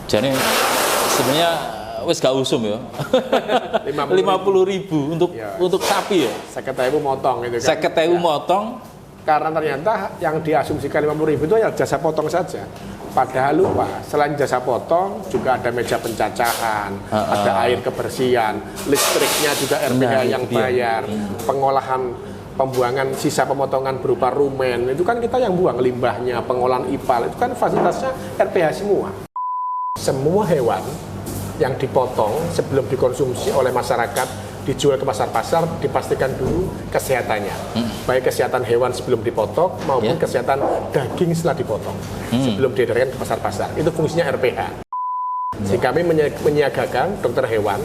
Jadi sebenarnya wis gak usum ya. 50.000 untuk sapi ya. 50.000 motong itu kan. 50.000 motong. Karena ternyata yang diasumsikan 50.000 itu ya jasa potong saja. Padahal lupa, selain jasa potong juga ada meja pencacahan, ada air kebersihan, listriknya juga RPH yang bayar, pengolahan pembuangan sisa pemotongan berupa rumen, itu kan kita yang buang limbahnya, pengolahan IPAL, itu kan fasilitasnya RPH semua. Semua hewan yang dipotong sebelum dikonsumsi oleh masyarakat dijual ke pasar-pasar dipastikan dulu kesehatannya, baik kesehatan hewan sebelum dipotong maupun kesehatan daging setelah dipotong sebelum diedarkan ke pasar-pasar. Itu fungsinya RPH. Jadi kami menyiagakan dokter hewan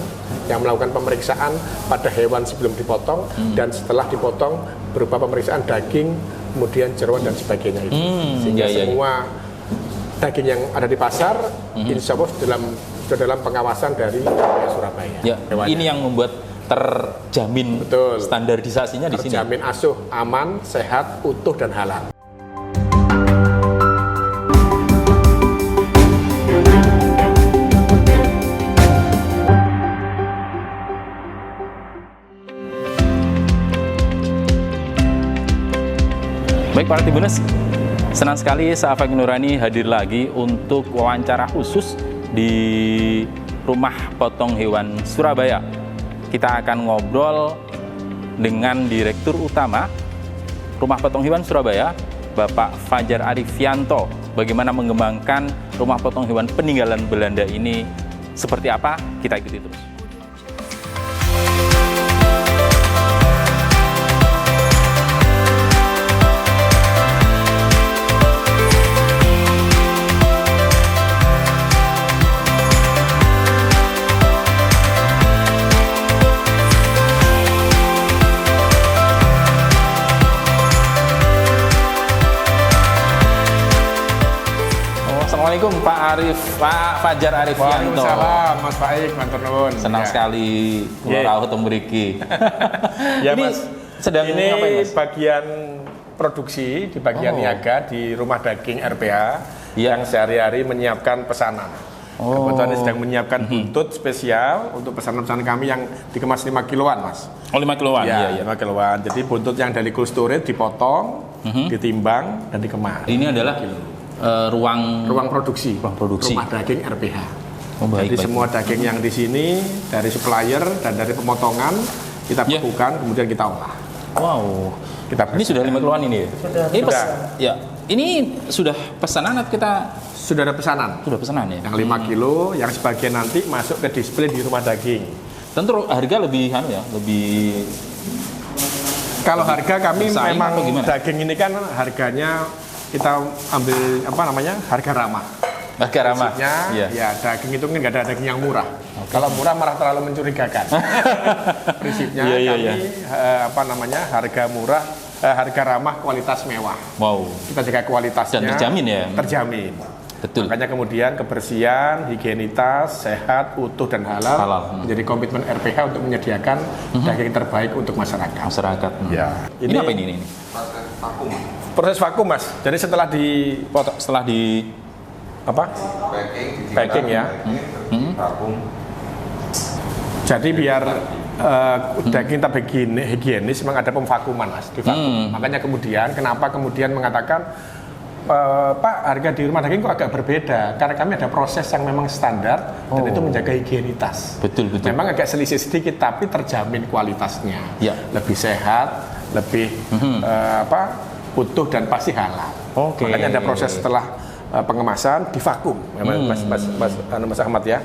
yang melakukan pemeriksaan pada hewan sebelum dipotong dan setelah dipotong berupa pemeriksaan daging, kemudian jeroan dan sebagainya itu. Sehingga semua daging yang ada di pasar insya Allah dalam pengawasan dari Surabaya. Ya, ini yang membuat terjamin standarisasinya di sini. Terjamin asuh, aman, sehat, utuh dan halal. Baik para Tribuners, senang sekali saya Afaq Nurani hadir lagi untuk wawancara khusus di Rumah Potong Hewan Surabaya. Kita akan ngobrol dengan Direktur Utama Rumah Potong Hewan Surabaya, Bapak Fajar Arifianto. Bagaimana mengembangkan rumah potong hewan peninggalan Belanda ini seperti apa? Kita ikuti terus. Assalamualaikum Pak Fajar Arifianto. Waalaikumsalam Mas Baik, matur nuwun. Senang sekali kula rawuh teng mriki. Ya ini Mas, sedang ini ngapain, Mas? bagian produksi di bagian niaga di rumah daging RPH yang sehari-hari menyiapkan pesanan. Kebetulan ini sedang menyiapkan buntut spesial untuk pesanan-pesanan kami yang dikemas 5 kiloan, Mas. Oh, 5 kiloan? Ya, 5 kiloan. Jadi buntut yang dari cold storage dipotong, ditimbang, dan dikemas. Ini adalah ruang produksi rumah daging RPH. Jadi semua daging yang di sini dari supplier dan dari pemotongan kita bekukan kemudian kita olah. Wow. Ini sudah 5 kiloan ini ya? Ini sudah pesanan atau kita sudah ada pesanan? Sudah pesanan ya? Yang 5 kilo, yang sebagian nanti masuk ke display di rumah daging. Tentu harga lebih lebih. Kalau harga kami bersaing memang daging ini kan harganya kita ambil harga ramah. Harga ramah. Ya daging itu kan nggak ada daging yang murah. Kalau murah malah terlalu mencurigakan. Prinsipnya kami harga murah, harga ramah, kualitas mewah. Wow. Kita jaga kualitasnya. Dan terjamin ya. Terjamin. Betul. Makanya kemudian kebersihan, higienitas, sehat, utuh dan halal menjadi komitmen RPH untuk menyediakan daging terbaik untuk masyarakat. Ya. Ini apa ini? Proses vakum, Mas. Jadi setelah dipotong, packing ya. Vakum. Jadi biar daging kita higienis memang ada pemvakuman, Mas, di vakum. Makanya kenapa kemudian mengatakan Pak, harga di rumah daging kok agak berbeda? Karena kami ada proses yang memang standar dan itu menjaga higienitas. Betul. Memang agak selisih sedikit tapi terjamin kualitasnya. Ya. Lebih sehat, lebih utuh dan pasti halal. Makanya ada proses setelah pengemasan di vakum, Mas Ahmad ya.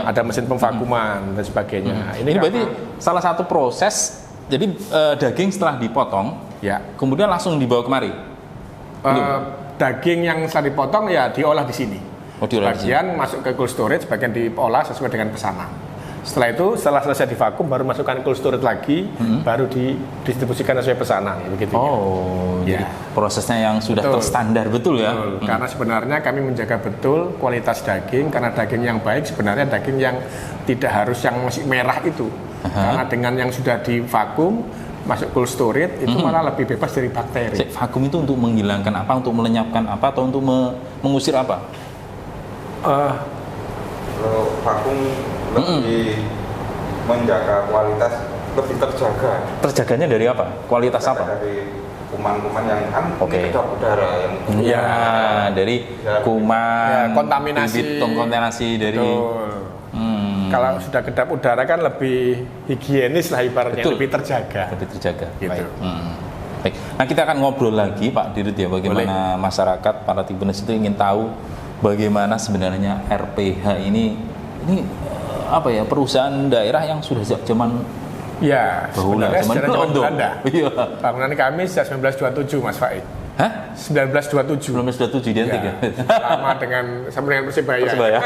Ada mesin pemvakuman dan sebagainya. Ini berarti salah satu proses. Jadi daging setelah dipotong, kemudian langsung dibawa kemari. Daging yang setelah dipotong ya diolah di sini. Bagian masuk ke cold storage, bagian diolah sesuai dengan pesanan. Setelah itu, setelah selesai divakum, baru masukkan cold storage lagi, baru didistribusikan sesuai pesanan. Begitu. Jadi prosesnya yang sudah terstandar betul ya? Karena sebenarnya kami menjaga betul kualitas daging, karena daging yang baik sebenarnya daging yang tidak harus yang masih merah itu. Karena dengan yang sudah divakum, masuk cold storage, itu malah lebih bebas dari bakteri. Vakum itu untuk menghilangkan apa? Untuk melenyapkan apa? Atau untuk mengusir apa? Kalau vakum lebih menjaga kualitas, lebih terjaga. Terjaganya dari apa? Kualitas apa? Dari kuman-kuman yang kan Oke. ini kedap udara yang Ya, dari kuman, Ya, kontaminasi. bibit kontaminasi dari. Betul. Hmm, Kalau sudah kedap udara kan lebih higienis lah ibaratnya, Betul. lebih terjaga. lebih terjaga. Gitu. Baik. Baik. Nah, kita akan ngobrol lagi Pak Dirut ya, bagaimana masyarakat para Tribuners itu ingin tahu bagaimana sebenarnya RPH ini apa ya, perusahaan daerah yang sudah sejak zaman Ya, bahula, sebenarnya zaman sejarah zaman Belanda. Belanda. Iya. Bangunan kami sejak 1927 Mas Faik. Hah? 1927. 1927 identik ya? Sama dengan Persebaya. Persebaya.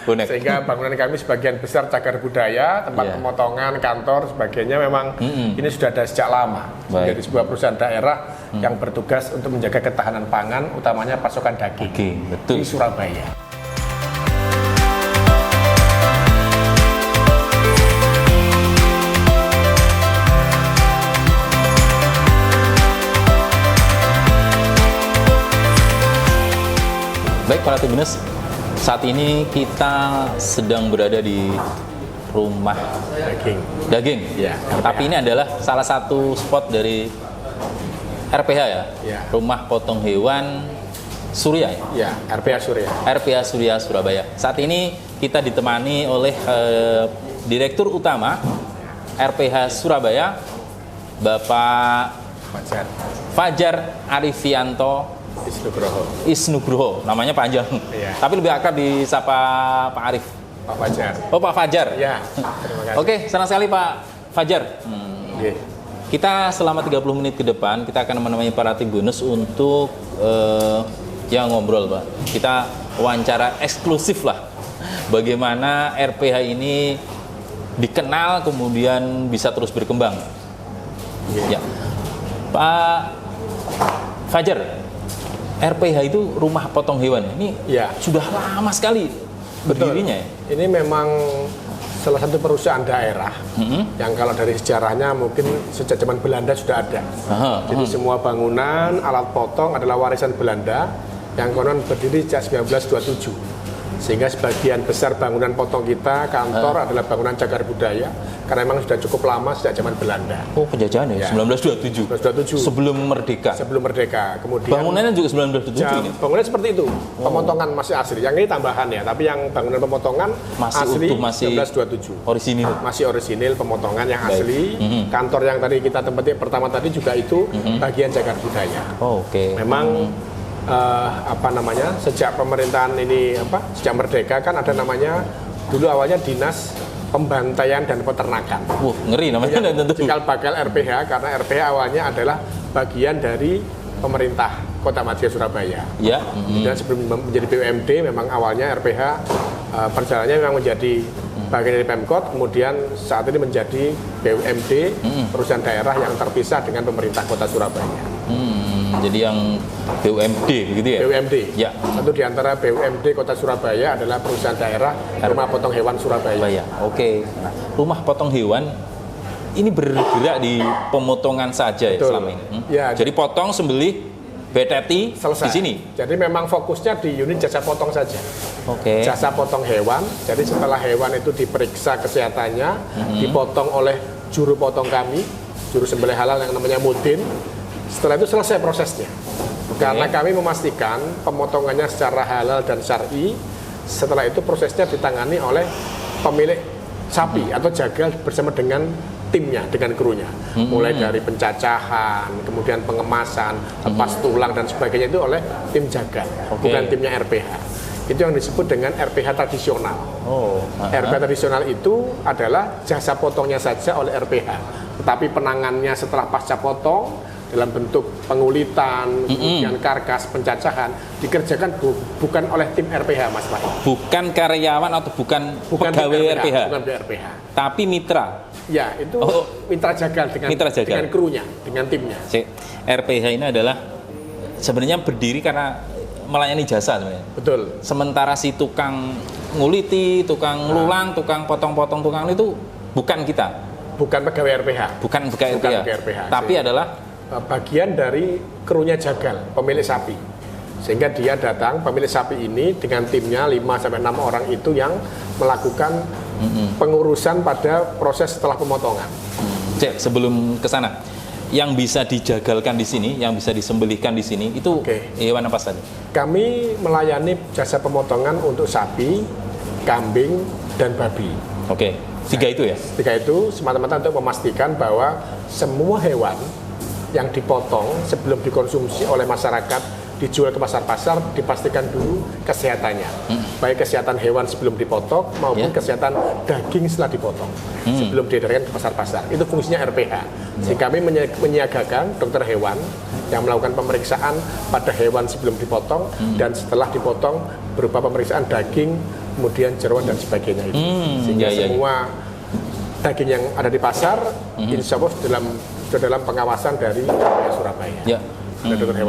Bonek. Sehingga bangunan kami sebagian besar cagar budaya, tempat Iya. pemotongan, kantor, sebagainya memang ini sudah ada sejak lama. Baik. Menjadi sebuah perusahaan daerah yang bertugas untuk menjaga ketahanan pangan, utamanya pasokan daging Oke, betul. di Surabaya. Baik para Tribuners, saat ini kita sedang berada di rumah Daging. daging. Ya, Tapi ini adalah salah satu spot dari RPH ya, Ya. Rumah Potong Hewan Surya ya. Ya, RPH Surya. RPH Surya Surabaya. Saat ini kita ditemani oleh Direktur Utama RPH Surabaya, Bapak Fajar Fajar Arifianto Isnugroho. Isnugroho, namanya panjang. Iya. Tapi lebih akrab disapa Pak Arif. Pak Fajar. Oh, Pak Fajar. Ya, terima kasih. Oke, senang sekali Pak Fajar. Oke. Kita selama 30 menit ke depan kita akan menemani para Tribuners untuk yang ngobrol, Pak. Kita wawancara eksklusif lah. Bagaimana RPH ini dikenal kemudian bisa terus berkembang. Ya. Pak Fajar, RPH itu rumah potong hewan. Ini Ya. sudah lama sekali berdirinya ya. Ini memang salah satu perusahaan daerah yang kalau dari sejarahnya mungkin sejak zaman Belanda sudah ada. Aha, Jadi semua bangunan, alat potong adalah warisan Belanda yang konon berdiri sejak 1927. Sehingga sebagian besar bangunan potong kita, kantor adalah bangunan cagar budaya karena memang sudah cukup lama sejak zaman Belanda. Oh, penjajahan ya, Ya. 1927. 1927. Sebelum merdeka. Sebelum merdeka. Kemudian Bangunannya juga 1927 ini. bangunan seperti itu. Pemotongan masih asli. Yang ini tambahan ya, tapi yang bangunan pemotongan Masih asli utuh, masih 1927. Orisinil. Masih orisinil, pemotongan yang Baik. asli. Kantor yang tadi kita tempati pertama tadi juga itu bagian cagar budaya. Oh, oke. Memang sejak pemerintahan ini sejak merdeka kan ada namanya dulu awalnya Dinas Pembantaian dan Peternakan. Wah, ngeri namanya dan tentu. Cikal bakal RPH karena RPH awalnya adalah bagian dari pemerintah Kota Madya Surabaya. Ya. Dan sebelum menjadi BUMD memang awalnya RPH perjalanannya memang menjadi bagian dari Pemkot, kemudian saat ini menjadi BUMD, perusahaan daerah yang terpisah dengan pemerintah Kota Surabaya. Jadi yang BUMD begitu ya? BUMD. Ya. Satu di antara BUMD Kota Surabaya adalah perusahaan daerah Rumah Potong Hewan Surabaya. Surabaya. Oke. Nah, rumah potong hewan ini bergerak di pemotongan saja ya Betul. selama ini. Ya. Jadi potong, sembelih, beteti Selesai. di sini. Jadi memang fokusnya di unit jasa potong saja. Oke. Jasa potong hewan. Jadi setelah hewan itu diperiksa kesehatannya, dipotong oleh juru potong kami, juru sembelih halal yang namanya Mudin. Setelah itu selesai prosesnya. Karena kami memastikan pemotongannya secara halal dan syar'i. Setelah itu prosesnya ditangani oleh pemilik sapi atau jagal bersama dengan timnya, dengan krunya. Mulai dari pencacahan, kemudian pengemasan, lepas tulang dan sebagainya itu oleh tim jagal, bukan timnya RPH. Itu yang disebut dengan RPH tradisional. Oh. RPH tradisional itu adalah jasa potongnya saja oleh RPH. Tetapi penangannya setelah pasca potong dalam bentuk pengulitan, kemudian karkas, pencacahan dikerjakan bukan oleh tim RPH, Mas Pak. Bukan karyawan atau bukan pegawai RPH, bukan RPH. tapi mitra. Ya, itu mitra jagal dengan Mitra jagal. dengan krunya, dengan timnya. RPH ini adalah sebenarnya berdiri karena melayani jasa sebenarnya. Betul. Sementara si tukang nguliti, tukang lulang, tukang potong-potong, tukang itu bukan kita, Bukan pegawai RPH. bukan pegawai RPH, tapi adalah bagian dari krunya jagal, pemilik sapi. Sehingga dia datang, pemilik sapi ini dengan timnya 5-6 orang itu yang melakukan pengurusan pada proses setelah pemotongan. Cek, sebelum ke sana, yang bisa dijagalkan di sini, yang bisa disembelihkan di sini, itu hewan apa saja? Kami melayani jasa pemotongan untuk sapi, kambing, dan babi. Oke, 3 itu ya? 3 itu semata-mata untuk memastikan bahwa semua hewan yang dipotong sebelum dikonsumsi oleh masyarakat dijual ke pasar-pasar, dipastikan dulu kesehatannya. Baik kesehatan hewan sebelum dipotong maupun kesehatan daging setelah dipotong. Sebelum diedarkan ke pasar-pasar. Itu fungsinya RPH. Sehingga kami menyiagakan dokter hewan yang melakukan pemeriksaan pada hewan sebelum dipotong dan setelah dipotong berupa pemeriksaan daging, kemudian jeroan dan sebagainya itu. Sehingga semua daging yang ada di pasar insya Allah sudah dalam pengawasan dari Surabaya. Ya.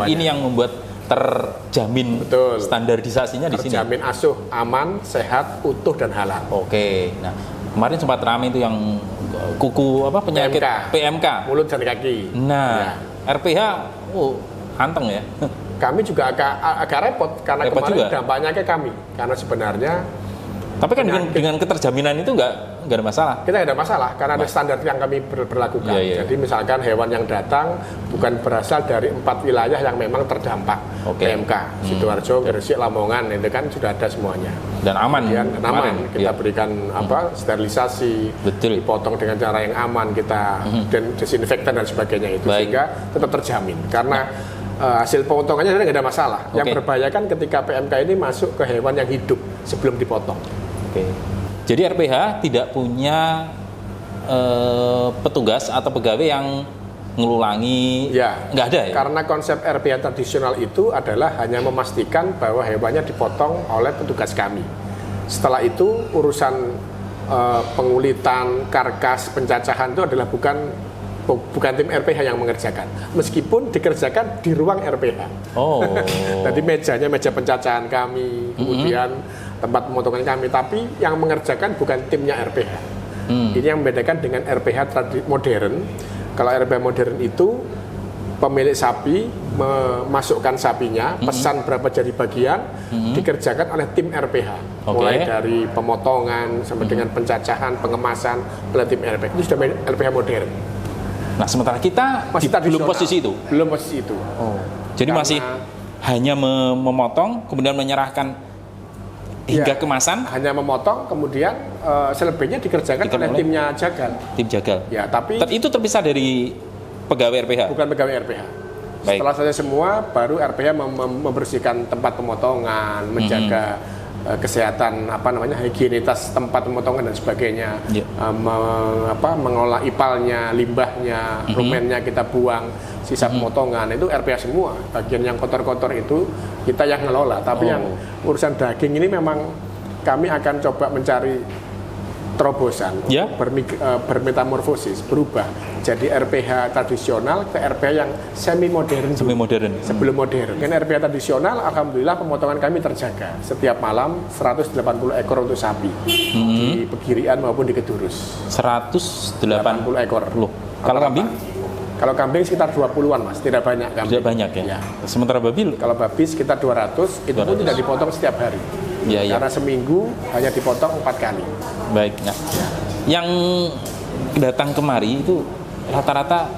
Ini yang membuat terjamin standarisasinya di sini. Terjamin asuh, aman, sehat, utuh dan halal. Oke. Nah, kemarin sempat ramai itu yang kuku penyakit PMK, mulut dan kaki. Nah, RPH anteng ya. Kami juga agak repot karena repot kemarin juga. dampaknya ke kami karena sebenarnya. Tapi kan dengan keterjaminan itu nggak ada masalah. Kita nggak ada masalah karena ada standar yang kami berlakukan. Jadi misalkan hewan yang datang bukan berasal dari 4 wilayah yang memang terdampak PMK, Sidoarjo, Gresik, Lamongan, itu kan sudah ada semuanya. Dan aman. Aman. Kita berikan sterilisasi, dipotong dengan cara yang aman, kita dan desinfektan dan sebagainya itu sehingga tetap terjamin. Karena hasil pemotongannya sebenarnya nggak ada masalah. Yang berbahaya kan ketika PMK ini masuk ke hewan yang hidup sebelum dipotong. Jadi RPH tidak punya petugas atau pegawai yang ngelulangi, nggak ada ya? Karena konsep RPH tradisional itu adalah hanya memastikan bahwa hewannya dipotong oleh petugas kami. Setelah itu urusan pengulitan, karkas, pencacahan itu adalah bukan tim RPH yang mengerjakan, meskipun dikerjakan di ruang RPH. Jadi mejanya meja pencacahan kami, kemudian tempat pemotongan kami, tapi yang mengerjakan bukan timnya RPH. Ini yang membedakan dengan RPH modern. Kalau RPH modern itu pemilik sapi memasukkan sapinya, pesan berapa jadi bagian, dikerjakan oleh tim RPH. Mulai dari pemotongan sampai dengan pencacahan, pengemasan oleh tim RPH. Itu sudah RPH modern. Nah, sementara kita belum posisi itu. Belum posisi itu. Jadi masih hanya memotong, kemudian menyerahkan hingga kemasan. Hanya memotong, kemudian selebihnya dikerjakan oleh timnya jagal. Tim jagal. Ya, tapi itu terpisah dari pegawai RPH. Bukan pegawai RPH. Setelah selesai semua, baru RPH membersihkan tempat pemotongan, menjaga kesehatan higienitas tempat pemotongan dan sebagainya, mengelola ipalnya, limbahnya, rumennya kita buang, sisa pemotongan itu RPH semua. Bagian yang kotor-kotor itu kita yang ngelola, tapi yang urusan daging ini memang kami akan coba mencari terobosan, bermetamorfosis, berubah jadi RPH tradisional ke RPH yang semi modern. Sebelum modern. Dengan RPH tradisional, alhamdulillah pemotongan kami terjaga. Setiap malam 180 ekor untuk sapi di Pegirian maupun di Kedurus. 180 ekor. Loh. Kalau kambing? Kalau kambing sekitar 20-an Mas, tidak banyak kambing. Tidak banyak ya? Sementara babi? Kalau babi sekitar 200, itu pun tidak dipotong setiap hari. Karena seminggu hanya dipotong 4 kali. Baik. Nah, yang datang kemari itu rata-rata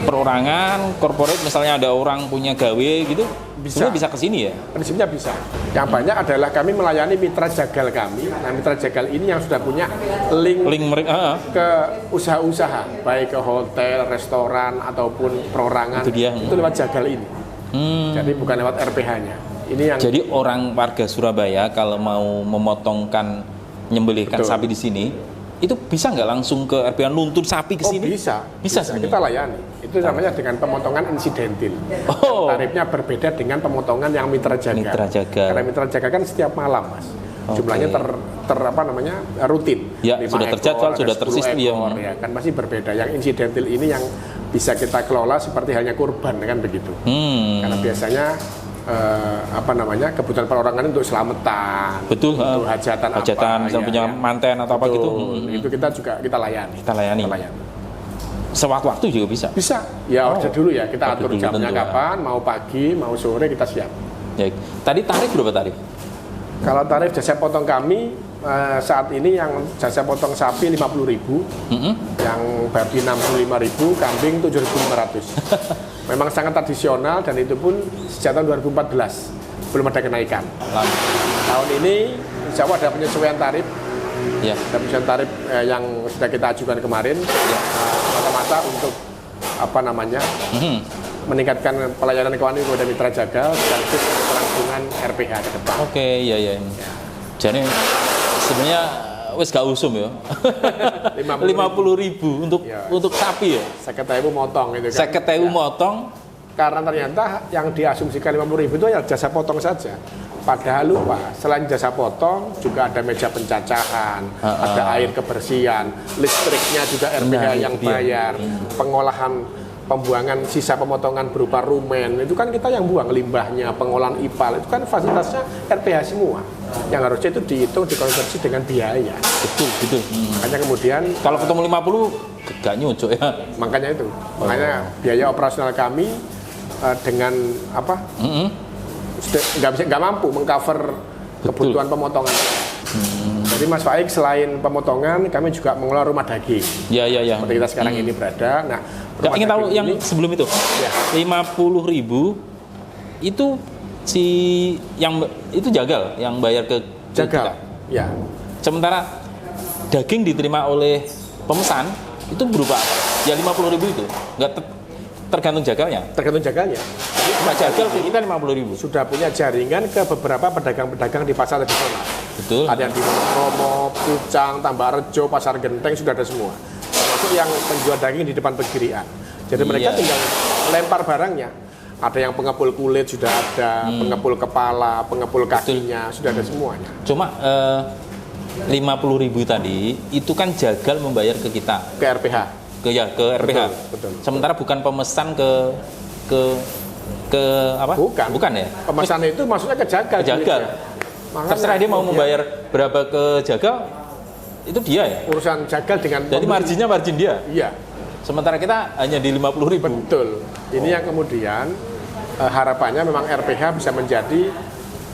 perorangan, korporat, misalnya ada orang punya gawe gitu, bisa ke sini ya? Prinsipnya bisa. Yang banyak adalah kami melayani mitra jagal kami. Nah, mitra jagal ini yang sudah punya link ke usaha-usaha, baik ke hotel, restoran ataupun perorangan. Itu lewat jagal ini. Jadi bukan lewat RPH-nya. Jadi orang warga Surabaya kalau mau memotongkan, menyembelihkan sapi di sini, itu bisa nggak langsung ke RPH nuntun sapi ke sini? Bisa kita layani. Itu namanya dengan pemotongan insidentil. Tarifnya berbeda dengan pemotongan yang mitra jaga. Karena mitra jaga kan setiap malam, Mas. Jumlahnya rutin. Ya, sudah terjadwal, sudah tersistem ya, kan masih berbeda. Yang insidentil ini yang bisa kita kelola seperti halnya kurban kan begitu. Karena biasanya kebutuhan perorangan untuk selamatan, untuk hajatan misalnya punya manten atau apa gitu. Itu kita juga kita layani. Sewaktu-waktu juga bisa. Bisa. Ya order dulu ya, kita Order atur dulu jamnya tentu, kapan, mau pagi, mau sore kita siap. Baik. Tadi tarif berapa tarif? Kalau tarif jasa potong kami saat ini yang jasa potong sapi 50.000, yang babi 65.000, kambing 7.500. Memang sangat tradisional dan itu pun sejak tahun 2014 belum ada kenaikan. Lalu. Tahun ini insya Allah ada penyesuaian tarif. Ya. Ada penyesuaian tarif yang sudah kita ajukan kemarin semata-mata untuk apa namanya meningkatkan pelayanan keuangan kepada mitra jagal sekaligus kelangsungan RPH ke depan. Oke, ya. Jadi sebenarnya wes gak usum ya. 50.000 untuk sapi ya. 50.000 motong itu kan. 50.000 motong. Karena ternyata yang diasumsikan 50.000 itu ya jasa potong saja. Padahal lupa, selain jasa potong juga ada meja pencacahan, ada air kebersihan, listriknya juga RPH yang bayar, pengolahan pembuangan sisa pemotongan berupa rumen, itu kan kita yang buang limbahnya, pengolahan IPAL, itu kan fasilitasnya RPH semua. Yang harusnya itu dihitung, dikonversi dengan biaya. Betul. Makanya kemudian Kalau ketemu 50 gak nyucuk ya. makanya itu, makanya biaya operasional kami dengan apa? nggak mampu mengcover kebutuhan pemotongan. Jadi Mas Faik selain pemotongan kami juga mengelola rumah daging. Ya. Seperti kita sekarang ini berada. Nah, Gak ingin tahu yang sebelum itu. Ya. 50.000 itu yang itu jagal yang bayar ke jagal. kita. Ya. Sementara daging diterima oleh pemesan itu berupa apa? Ya 50.000 itu nggak tergantung jagalnya. Tergantung jagalnya. Jadi Cuma jagal ke kita 50.000. sudah punya jaringan ke beberapa pedagang-pedagang di pasar tradisional. Betul. Ada yang di Romo, Pucang, Tambak Rejo, Pasar Genteng sudah ada semua. Termasuk yang penjual daging di depan pegirian. Jadi mereka tinggal lempar barangnya. Ada yang pengepul kulit sudah ada, pengepul kepala, pengepul kakinya sudah ada semuanya. Cuma 50.000 tadi itu kan jagal membayar ke kita. Ke RPH. Ke RPH. Betul. Sementara bukan pemesan ke apa? Bukan ya? Pemesan itu maksudnya ke jagal. Ke jagal. Terserah dia mau membayar berapa ke jagal, itu dia ya. Urusan jagal dengan Jadi margin dia. Iya. Sementara kita hanya di 50.000. Betul. Ini yang kemudian harapannya memang RPH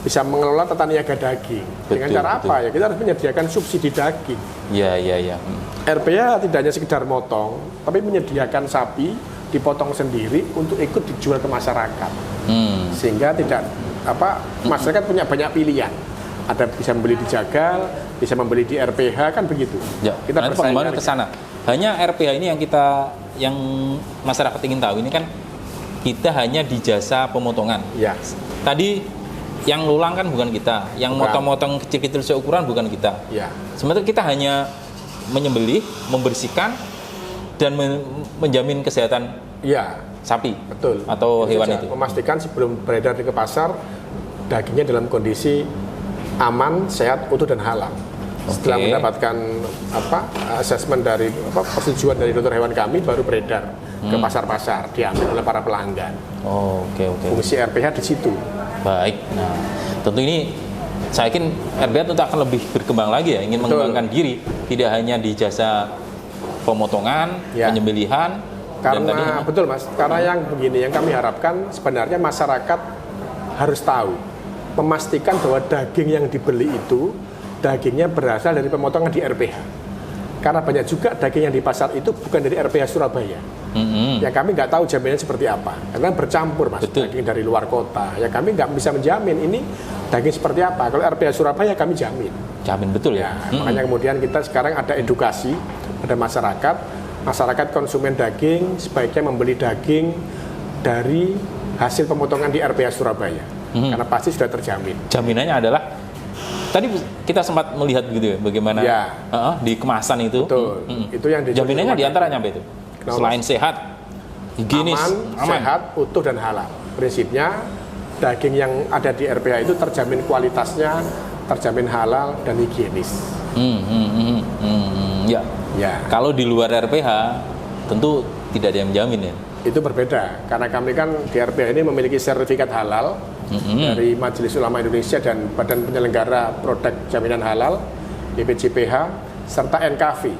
bisa mengelola tata niaga daging. Dengan cara apa ya? Kita harus menyediakan subsidi daging. Iya. RPH tidak hanya sekedar motong, tapi menyediakan sapi dipotong sendiri untuk ikut dijual ke masyarakat. Sehingga masyarakat punya banyak pilihan. Ada bisa membeli di jagal, bisa membeli di RPH, kan begitu. Ya, kita pengembangan ke sana. Hanya RPH ini yang masyarakat ingin tahu ini kan kita hanya di jasa pemotongan. Ya. Tadi yang lulang kan bukan kita, yang motong-motong kecil-kecil seukuran bukan kita. Ya. Sementara kita hanya menyembelih, membersihkan dan menjamin kesehatan sapi. Betul. Atau hewan itu. Memastikan sebelum beredar ke pasar dagingnya dalam kondisi aman, sehat, utuh dan halal. Setelah mendapatkan asesmen dari persetujuan dari dokter hewan kami baru beredar ke pasar-pasar, diambil oleh para pelanggan. Oke. Fungsi RPH di situ. Baik. Nah, tentu ini saya yakin RPH tentu akan lebih berkembang lagi ya, ingin mengembangkan diri, tidak hanya di jasa pemotongan, penyembelihan. Karena betul Mas, karena yang begini yang kami harapkan sebenarnya masyarakat harus tahu, memastikan bahwa daging yang dibeli itu dagingnya berasal dari pemotongan di RPH. Karena banyak juga daging yang di pasar itu bukan dari RPH Surabaya. Ya kami nggak tahu jaminannya seperti apa. Karena bercampur Mas, daging dari luar kota. Ya kami nggak bisa menjamin ini daging seperti apa. Kalau RPH Surabaya kami jamin. Jamin betul ya. Makanya kemudian kita sekarang ada edukasi pada masyarakat. Masyarakat konsumen daging sebaiknya membeli daging dari hasil pemotongan di RPH Surabaya. Karena pasti sudah terjamin. Jaminannya adalah tadi kita sempat melihat begitu ya, bagaimana di kemasan itu. Betul. Itu yang jaminannya diantaranya apa itu? Selain sehat, higienis, aman, sehat, utuh dan halal. Prinsipnya daging yang ada di RPH itu terjamin kualitasnya, terjamin halal dan higienis. Ya. Kalau di luar RPH tentu tidak ada yang menjamin ya. Itu berbeda karena kami kan di RPH ini memiliki sertifikat halal dari Majelis Ulama Indonesia dan Badan Penyelenggara Produk Jaminan Halal BPJPH serta NKV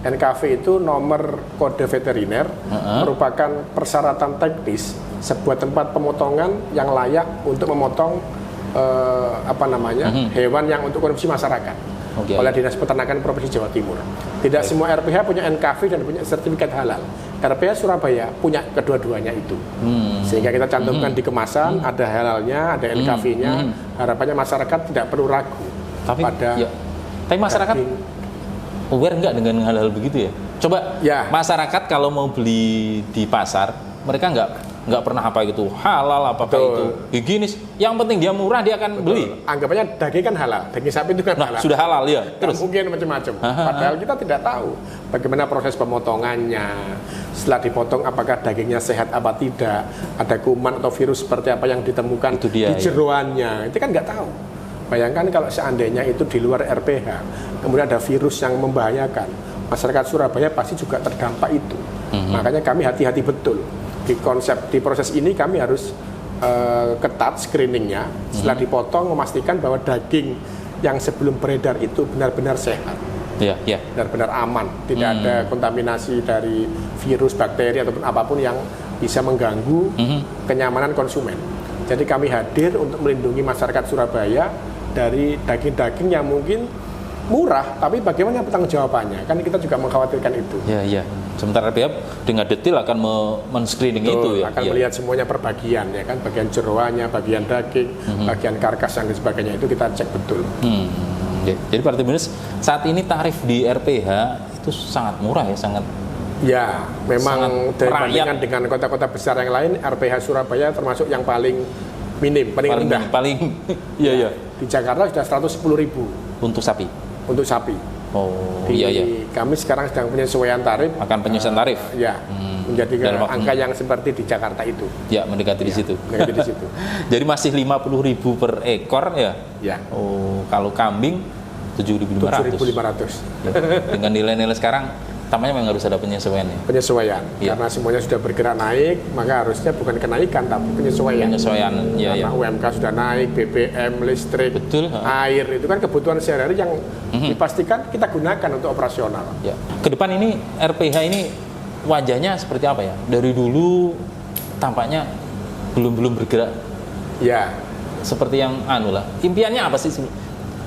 NKV itu nomor kode veteriner, merupakan persyaratan teknis sebuah tempat pemotongan yang layak untuk memotong hewan yang untuk konsumsi masyarakat. Oleh Dinas Peternakan Provinsi Jawa Timur. Tidak semua RPH punya NKV dan punya sertifikat halal. RPH Surabaya punya kedua-duanya itu. Sehingga kita cantumkan di kemasan, ada halalnya, ada NKV-nya. Harapannya masyarakat tidak perlu ragu. Tapi masyarakat aware nggak dengan hal-hal begitu ya? Coba masyarakat kalau mau beli di pasar, mereka nggak pernah apa itu halal, apakah itu higienis. Yang penting dia murah, dia akan beli. Anggapannya daging kan halal, daging sapi itu kan halal. Sudah halal ya. Terus mungkin macam-macam. Padahal kita tidak tahu bagaimana proses pemotongannya. Setelah dipotong, apakah dagingnya sehat apa tidak? Ada kuman atau virus seperti apa yang ditemukan di jeroannya? Itu kan nggak tahu. Bayangkan kalau seandainya itu di luar RPH, kemudian ada virus yang membahayakan, masyarakat Surabaya pasti juga terdampak itu. Makanya kami hati-hati betul. Di proses ini kami harus ketat screeningnya. Setelah dipotong memastikan bahwa daging yang sebelum beredar itu benar-benar sehat, benar-benar aman, tidak ada kontaminasi dari virus, bakteri ataupun apapun yang bisa mengganggu kenyamanan konsumen. Jadi kami hadir untuk melindungi masyarakat Surabaya dari daging-daging yang mungkin murah, tapi bagaimana pertanggungjawabannya? Kan kita juga mengkhawatirkan itu. Sementara RPH dengan detail akan men-screening itu ya. Akan melihat semuanya per bagian ya kan, bagian jeroannya, bagian daging, bagian karkas dan sebagainya itu kita cek betul. Jadi Pak Tribunus, saat ini tarif di RPH itu sangat murah ya, sangat. Ya, memang dibandingkan dengan kota-kota besar yang lain, RPH Surabaya termasuk yang paling minim, paling rendah. Di Jakarta sudah 110.000 untuk sapi. Untuk sapi. Kami sekarang sedang penyesuaian tarif. Akan penyesuaian tarif. Menjadi angka yang seperti di Jakarta itu. Ya, mendekati di situ. Mendekati di situ. Jadi masih 50.000 per ekor ya? Kalau kambing 7.500. 7.500. Dengan nilai-nilai sekarang tampaknya memang harus ada penyesuaian ya? Penyesuaian, karena semuanya sudah bergerak naik, maka harusnya bukan kenaikan tapi penyesuaian. Karena UMK sudah naik, BBM, listrik, air, itu kan kebutuhan sehari-hari yang dipastikan kita gunakan untuk operasional. Ke depan ini RPH ini wajahnya seperti apa ya? Dari dulu tampaknya belum bergerak. Seperti yang impiannya apa sih?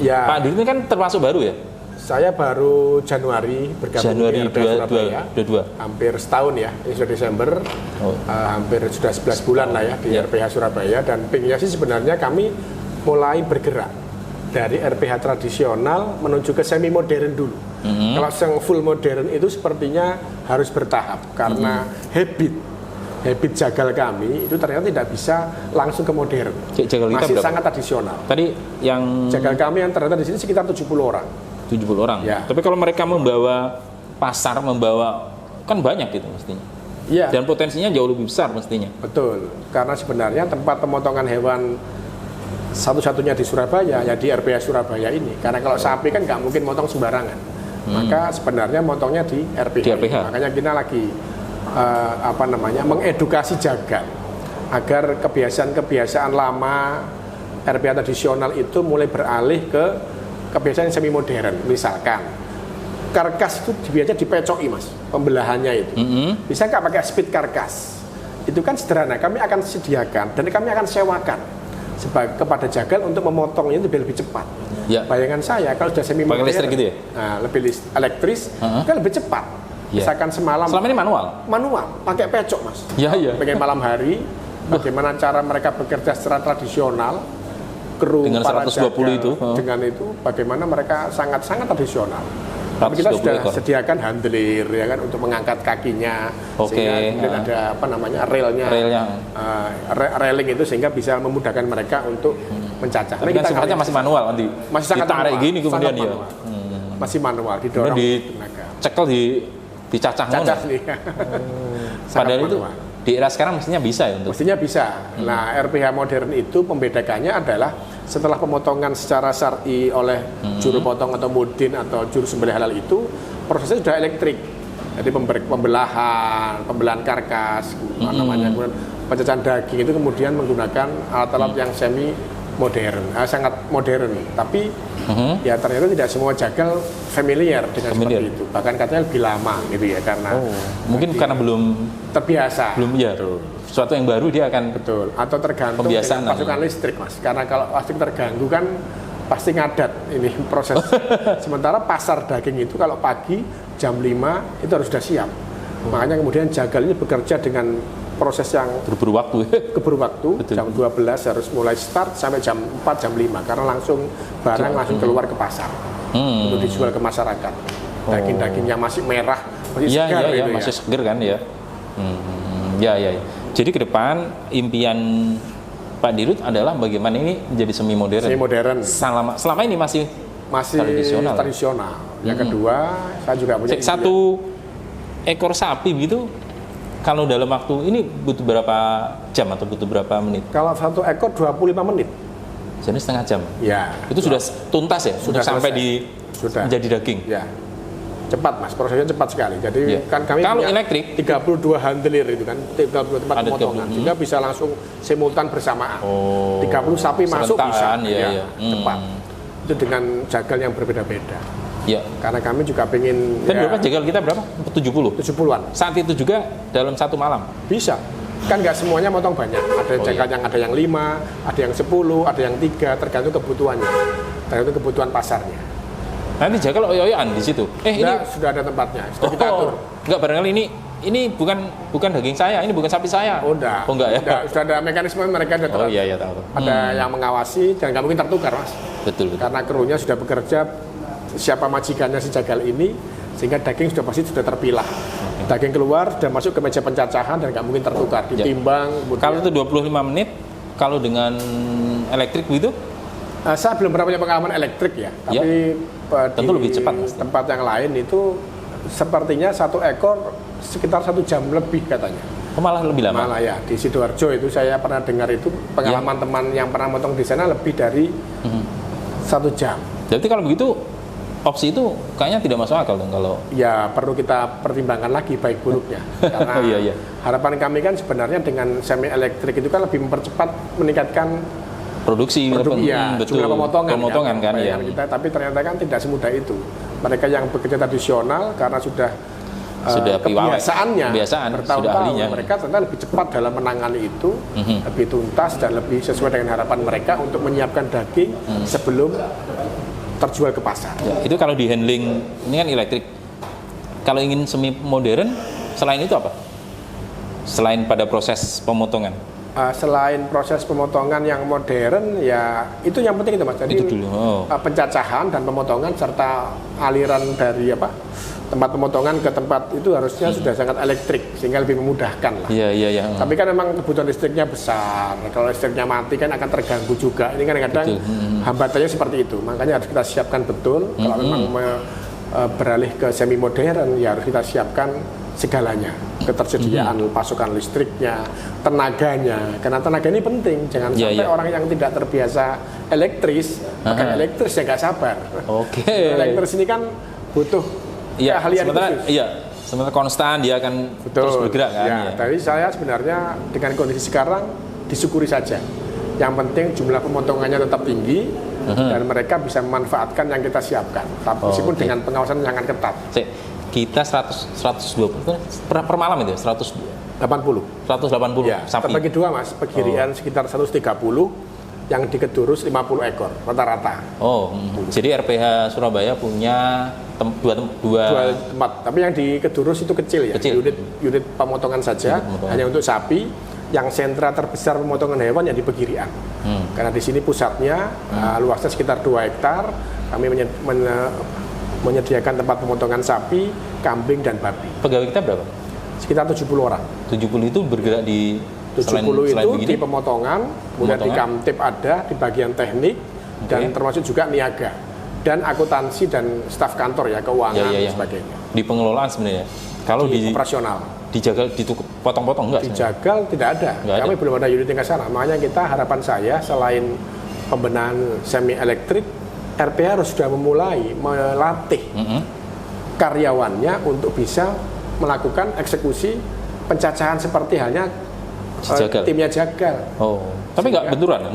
Pak Diri ini kan termasuk baru ya? Saya baru Januari bergabung di RPH Surabaya, hampir setahun ya, ini sudah Desember, hampir sudah 11 bulan lah ya di RPH Surabaya. Dan pengennya sih sebenarnya kami mulai bergerak dari RPH tradisional menuju ke semi modern dulu. Kalau yang full modern itu sepertinya harus bertahap, karena habit jagal kami itu ternyata tidak bisa langsung ke modern, masih sangat tradisional. Tadi yang jagal kami yang ternyata di sini sekitar 70 orang. 70 orang. Tapi kalau mereka membawa pasar, kan banyak gitu mestinya. Dan potensinya jauh lebih besar mestinya. Betul. Karena sebenarnya tempat pemotongan hewan satu-satunya di Surabaya ya di RPH Surabaya ini. Karena kalau sapi kan nggak mungkin motong sembarangan. Maka sebenarnya motongnya di RPH. Makanya kita lagi mengedukasi jagal agar kebiasaan-kebiasaan lama RPH tradisional itu mulai beralih ke kebiasaan semi modern. Misalkan karkas itu biasanya dipecoki mas, pembelahannya itu bisa nggak pakai speed karkas, itu kan sederhana, kami akan sediakan dan kami akan sewakan kepada jagal untuk memotongnya itu lebih cepat. Bayangan saya kalau sudah semi modern listrik gitu ya? Lebih elektris kan lebih cepat. Misalkan selama ini manual pakai pecok mas. Pengen malam hari bagaimana cara mereka bekerja secara tradisional, kru dengan para 120 jagal, itu dengan itu bagaimana mereka sangat-sangat tradisional. Tapi kita sudah sediakan handler ya kan untuk mengangkat kakinya, sehingga kemudian ada relnya, railing itu sehingga bisa memudahkan mereka untuk mencacah. Tapi kan sifatnya masih manual nanti. Masih sangat ditarik manual, gini kemudian dia. Masih manual, didorong tenaga. Cekel dicacah nih. Padahal itu di era sekarang mestinya bisa ya untuk. Mestinya bisa. Nah, RPH modern itu membedakannya adalah setelah pemotongan secara syar'i oleh juru potong atau mudin atau juru sembelih halal itu prosesnya sudah elektrik. Jadi pembelahan karkas, kemudian pencacahan daging itu kemudian menggunakan alat-alat yang semi sangat modern. Tapi ya ternyata tidak semua jagal familiar dengan seperti itu. Bahkan katanya lebih lama gitu ya, karena mungkin karena belum terbiasa. ya sesuatu yang baru dia akan Betul. Atau tergantung Pembiasaan dengan pasokan listrik, Mas. Karena kalau listrik terganggu kan pasti ngadat ini proses. Sementara pasar daging itu kalau pagi jam 5 itu harus sudah siap. Makanya kemudian jagal ini bekerja dengan proses yang berburu waktu. keburu waktu. Betul. Jam 12 harus mulai start sampai jam 4, jam 5 karena langsung barang langsung keluar ke pasar untuk dijual ke masyarakat. Daging-dagingnya masih merah, masih segar Iya, itu masih segar kan ya. Ya. Jadi ke depan impian Pak Dirut adalah bagaimana ini menjadi semi modern. Semi modern. Selama ini masih tradisional. Yang kedua, saya juga punya satu ekor sapi begitu. Kalau dalam waktu ini butuh berapa jam atau butuh berapa menit? Kalau satu ekor 25 menit. Jadi setengah jam. Ya. Itu sudah tuntas ya? Sudah untuk sampai sudah menjadi daging. Ya. Cepat, Mas, prosesnya cepat sekali. Jadi kan kami kalau punya elektrik 32 handler itu kan, 32 tempat pemotongan, sehingga bisa langsung simultan bersamaan. 30 sapi masuk bisa, cepat. Itu dengan jagal yang berbeda-beda. Ya. Karena kami juga pengen. Dan berapa jagal kita berapa? 70. 70-an. Saat itu juga dalam satu malam. Bisa. Kan nggak semuanya motong banyak. Ada jagal yang ada yang 5, ada yang 10, ada yang 3, tergantung kebutuhannya. Tergantung kebutuhan pasarnya. Nanti jagal oyo-oyoan di situ. Ini sudah ada tempatnya. Sudah kita atur. Enggak, barangkali ini bukan daging saya, ini bukan sapi saya. Enggak. Oh enggak ya? Sudah ada mekanisme mereka ada. Iya tahu. Ada yang mengawasi dan nggak mungkin tertukar, Mas. Betul. Karena krunya sudah bekerja, siapa majikannya si jagal ini, sehingga daging sudah terpilah. Daging keluar dan masuk ke meja pencacahan dan nggak mungkin tertukar, ditimbang. Kalau itu 25 menit, kalau dengan elektrik begitu? Saya belum pernah punya pengalaman elektrik ya, tapi tentu lebih cepat. Tempat yang lain itu sepertinya satu ekor sekitar 1 jam lebih katanya. Malah lebih lama? Malah ya, di Sidoarjo itu saya pernah dengar itu pengalaman teman yang pernah motong di sana lebih dari 1 jam. Jadi kalau begitu opsi itu kayaknya tidak masuk akal dong kalau. Ya perlu kita pertimbangkan lagi baik buruknya. Karena harapan kami kan sebenarnya dengan semi elektrik itu kan lebih mempercepat, meningkatkan produksi betul, jumlah pemotongan kan ya. Kita, tapi ternyata kan tidak semudah itu. Mereka yang bekerja tradisional karena sudah kebiasaannya, sudah ahlinya. Mereka ternyata lebih cepat dalam menangani itu, lebih tuntas dan lebih sesuai dengan harapan mereka untuk menyiapkan daging sebelum terjual ke pasar. Ya, itu kalau di handling ini kan elektrik. Kalau ingin semi modern, selain itu apa? Selain pada proses pemotongan. Selain proses pemotongan yang modern, ya itu yang penting itu, Mas. Jadi itu dulu. Pencacahan dan pemotongan serta aliran dari tempat pemotongan ke tempat itu harusnya sudah sangat elektrik sehingga lebih memudahkan lah. Iya. Tapi kan memang kebutuhan listriknya besar. Kalau listriknya mati kan akan terganggu juga. Ini kan kadang hambatannya seperti itu. Makanya harus kita siapkan betul. Kalau memang beralih ke semi modern, ya harus kita siapkan segalanya, ketersediaan pasokan listriknya, tenaganya, karena tenaga ini penting. Jangan sampai orang yang tidak terbiasa elektris pakai elektris ya nggak sabar. Elektris ini kan butuh keahlian khusus. Sementara konstan dia akan terus bergerak kan. Tapi saya sebenarnya dengan kondisi sekarang disyukuri saja. Yang penting jumlah pemotongannya tetap tinggi dan mereka bisa memanfaatkan yang kita siapkan. Meskipun dengan pengawasan yang sangat ketat. Kita 120 per malam itu 180 ya, sapi. Terbagi dua, Mas. Pegirian sekitar 130, yang di Kedurus 50 ekor rata-rata. Jadi RPH Surabaya punya dua tempat. Tapi yang di Kedurus itu kecil ya. Unit pemotongan saja, hanya untuk sapi. Yang sentra terbesar pemotongan hewan yang di Pegirian. Karena di sini pusatnya, luasnya sekitar 2 hektar. Kami menyediakan tempat pemotongan sapi, kambing, dan babi. Pegawai kita berapa? Sekitar 70 orang. 70 itu bergerak di 70 selain itu di pemotongan, kemudian di kamtip ada, di bagian teknik, dan termasuk juga niaga. Dan akuntansi dan staf kantor ya, keuangan dan sebagainya. Di pengelolaan sebenarnya. Kalau di operasional. Dijagal, potong-potong enggak? Dijagal tidak ada. Kami belum ada unit yang ke sana. Makanya kita, harapan saya selain pembenahan semi elektrik, RPH harus sudah memulai melatih karyawannya untuk bisa melakukan eksekusi pencacahan seperti halnya timnya jagal. Tapi nggak benturan?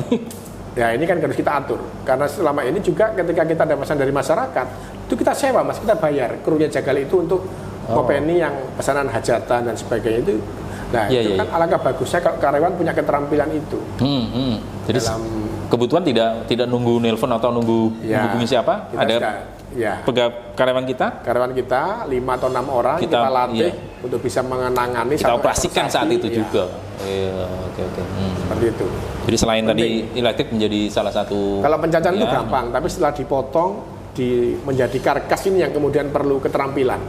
Ya ini kan harus kita atur, karena selama ini juga ketika kita ada pesanan dari masyarakat, itu kita sewa mas, kita bayar krunya Jagal itu untuk ngopeni yang pesanan hajatan dan sebagainya itu. Nah itu kan alangkah bagusnya kalau karyawan punya keterampilan itu. Jadi kebutuhan tidak nunggu nelpon atau nunggu hubungi siapa, ada karyawan kita 5 atau 6 orang kita latih untuk bisa menangani, kita operasikan saat itu juga. Oke. Seperti itu. Jadi selain tadi elektrik menjadi salah satu. Kalau pencacahan itu gampang, tapi setelah dipotong menjadi karkas ini yang kemudian perlu keterampilan.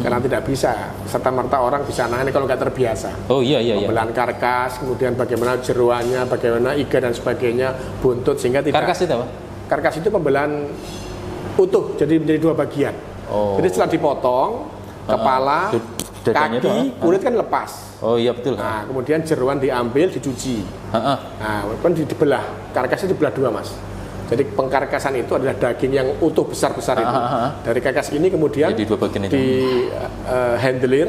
Karena tidak bisa serta-merta orang bisa nangani kalau nggak terbiasa. Pembelahan karkas, kemudian bagaimana jeruannya, bagaimana iga dan sebagainya, buntut sehingga tidak. Karkas itu apa? Karkas itu pembelahan utuh, jadi menjadi 2 bagian. Jadi setelah dipotong, kepala, kaki, kulit kan lepas. Oh iya betul. Nah, kemudian jeruan diambil, dicuci. Nah, kan dibelah, karkasnya dibelah 2 mas. Jadi pengkarkasan itu adalah daging yang utuh besar-besar itu. Dari karkas ini kemudian di handler,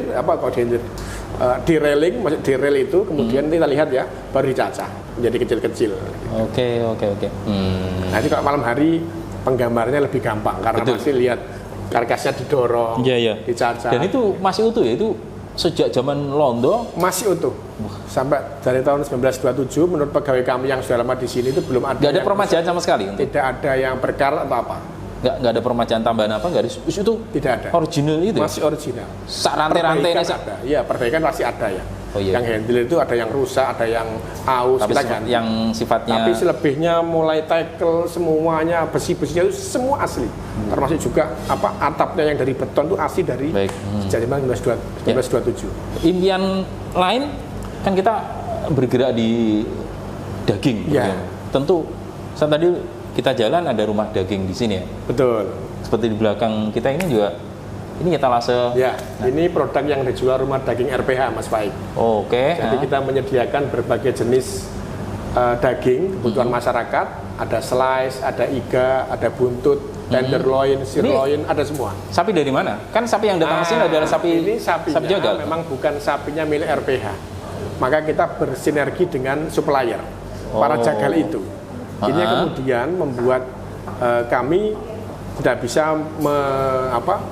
di railing, masuk di rail itu, kemudian kita lihat ya, baru dicacah menjadi kecil-kecil. Oke. Nah, itu kalau malam hari penggambarnya lebih gampang karena masih lihat karkasnya didorong, dicacah. Dan itu masih utuh ya, itu sejak zaman Londo masih utuh. Sampai dari tahun 1927 menurut pegawai kami yang sudah lama di sini itu belum ada. Nggak ada permajaan sama sekali. Tidak ada yang berkarat atau apa. Nggak ada permajaan tambahan apa, nggak ada. Itu tidak ada. Original itu. Masih original. Sak rantai-rantainya ada. Iya, perbaikan masih ada ya. Oh, iya. Yang handle itu ada yang rusak, ada yang aus, tapi kita ganti. Yang sifatnya. Tapi selebihnya mulai tackle semuanya, besi-besinya itu semua asli. Termasuk juga atapnya yang dari beton itu asli dari sejak 1927. Impian lain kan kita bergerak di daging. Tentu saat tadi kita jalan ada rumah daging di sini ya. Betul. Seperti di belakang kita ini juga. Ini etalase. Ya, ini produk yang dijual rumah daging RPH, Mas Faik. Oke. Jadi kita menyediakan berbagai jenis daging kebutuhan masyarakat. Ada slice, ada iga, ada buntut, tenderloin, sirloin, ada semua. Sapi dari mana? Kan sapi yang datang ke sini adalah sapi. Ini sapinya sapi Jagal. Memang bukan sapinya milik RPH. Maka kita bersinergi dengan supplier para Jagal itu. Ini kemudian membuat kami tidak bisa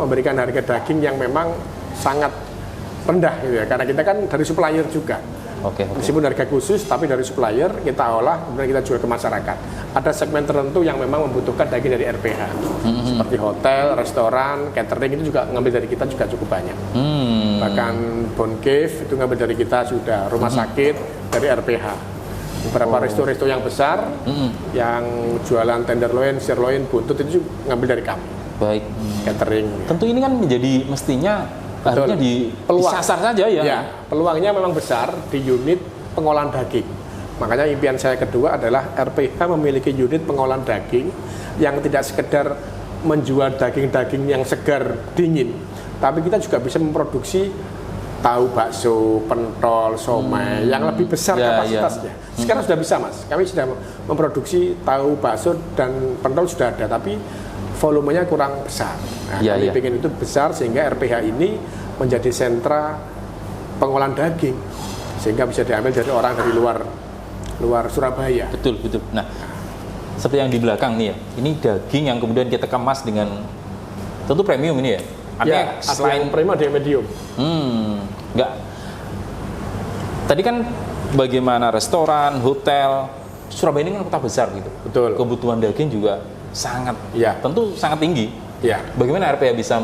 memberikan harga daging yang memang sangat rendah gitu ya, karena kita kan dari supplier juga. Meskipun harga khusus tapi dari supplier kita olah kemudian kita jual ke masyarakat. Ada segmen tertentu yang memang membutuhkan daging dari RPH, seperti hotel, restoran, catering itu juga ngambil dari kita juga cukup banyak. Bahkan Bone Cave itu ngambil dari kita sudah, rumah sakit dari RPH. Beberapa resto-resto yang besar yang jualan tenderloin, sirloin, buntut itu juga ngambil dari kami. Baik. Catering. Tentu ini kan menjadi mestinya harusnya disasar saja ya. Ya, peluangnya memang besar di unit pengolahan daging. Makanya impian saya kedua adalah RPH memiliki unit pengolahan daging yang tidak sekedar menjual daging-daging yang segar dingin, tapi kita juga bisa memproduksi tahu bakso, pentol, somai yang lebih besar kapasitasnya. Sekarang sudah bisa mas, kami sudah memproduksi tahu bakso dan pentol sudah ada, tapi volumenya kurang besar. Nah, kami ingin itu besar sehingga RPH ini menjadi sentra pengolahan daging sehingga bisa diambil dari orang dari luar Surabaya. Betul. Nah, seperti yang di belakang nih ya, ini daging yang kemudian kita kemas dengan tentu premium ini ya. Artinya selain premium ada yang medium. Enggak. Tadi kan bagaimana restoran, hotel, Surabaya ini kan kota besar gitu. Betul. Kebutuhan daging juga sangat, tentu sangat tinggi. Bagaimana RPH bisa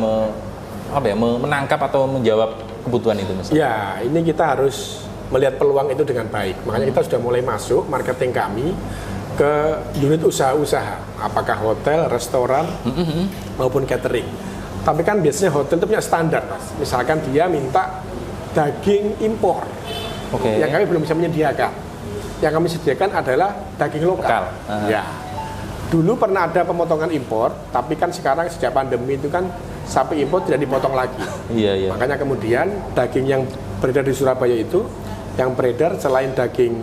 menangkap atau menjawab kebutuhan itu misalnya? Ya, ini kita harus melihat peluang itu dengan baik. Makanya kita sudah mulai masuk marketing kami ke unit usaha-usaha, apakah hotel, restoran, maupun catering. Tapi kan biasanya hotel itu punya standar, mas. Misalkan dia minta daging impor, yang kami belum bisa menyediakan. Yang kami sediakan adalah daging lokal. Ya. Dulu pernah ada pemotongan impor, tapi kan sekarang sejak pandemi itu kan sapi impor tidak dipotong lagi. Makanya kemudian daging yang beredar di Surabaya itu, yang beredar selain daging